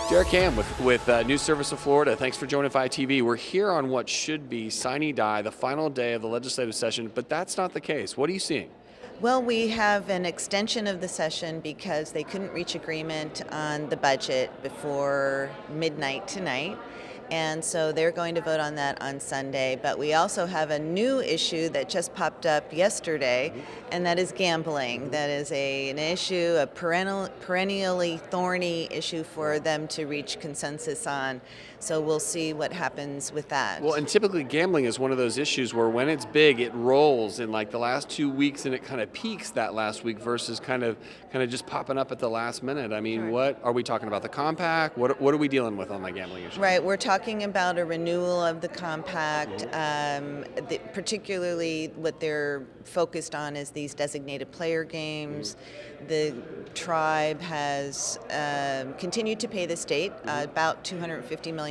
Dara Kam with News Service of Florida. Thanks for joining FLITernetTV. We're here on what should be sine die, the final day of the legislative session, but that's not the case. What are you seeing? Well, we have an extension of the session because they couldn't reach agreement on the budget before midnight tonight. And so they're going to vote on that on Sunday. But we also have a new issue that just popped up yesterday, and that is gambling. That is an issue, a perennially thorny issue for them to reach consensus on. So we'll see what happens with that. Well, and typically gambling is one of those issues where when it's big, it rolls in like the last 2 weeks, and it kind of peaks that last week versus kind of just popping up at the last minute. I mean, What are we talking about? The compact? What are we dealing with on that gambling issue? Right, we're talking about a renewal of the compact. Particularly what they're focused on is these designated player games. The tribe has continued to pay the state about $250 million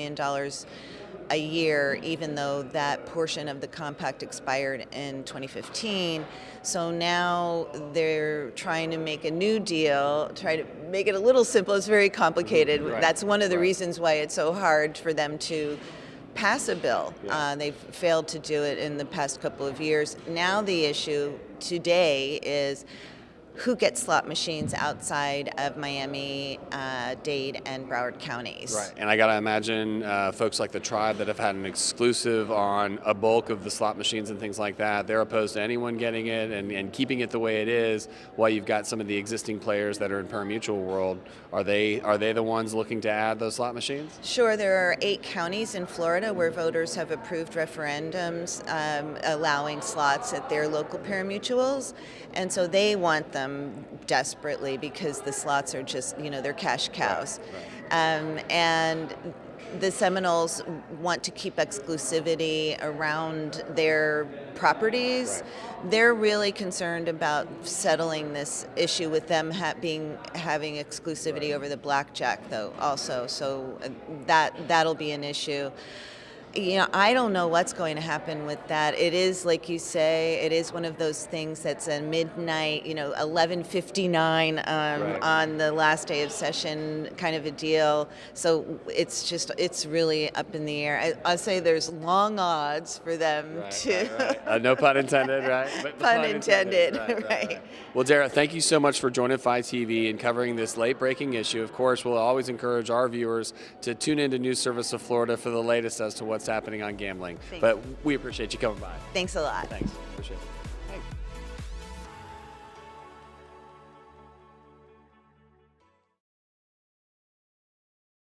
a year, even though that portion of the compact expired in 2015. So now they're trying to make a new deal, try to make it a little simple. It's very complicated. Right. That's one of the reasons why it's so hard for them to pass a bill. They've failed to do it in the past couple of years. Now the issue today is who gets slot machines outside of Miami, Dade, and Broward counties. Right, and I gotta imagine folks like the tribe that have had an exclusive on a bulk of the slot machines and things like that, they're opposed to anyone getting it and keeping it the way it is, while you've got some of the existing players that are in pari-mutuel world. Are they the ones looking to add those slot machines? Sure, there are 8 counties in Florida where voters have approved referendums allowing slots at their local pari-mutuels, and so they want them desperately because the slots are just, they're cash cows. Right. And the Seminoles want to keep exclusivity around their properties. Right. They're really concerned about settling this issue with them having exclusivity over the blackjack, though, also. So that'll be an issue. I don't know what's going to happen with that. It is, like you say, it is one of those things that's a midnight, 11:59 on the last day of session kind of a deal. So it's really up in the air. I'll say there's long odds for them to. Right. No pun intended, right? But pun intended, right. Well, Dara, thank you so much for joining FLITernetTV and covering this late-breaking issue. Of course, we'll always encourage our viewers to tune into News Service of Florida for the latest as to what's happening on gambling. But we appreciate you coming by. Thanks a lot. Thanks. Appreciate it.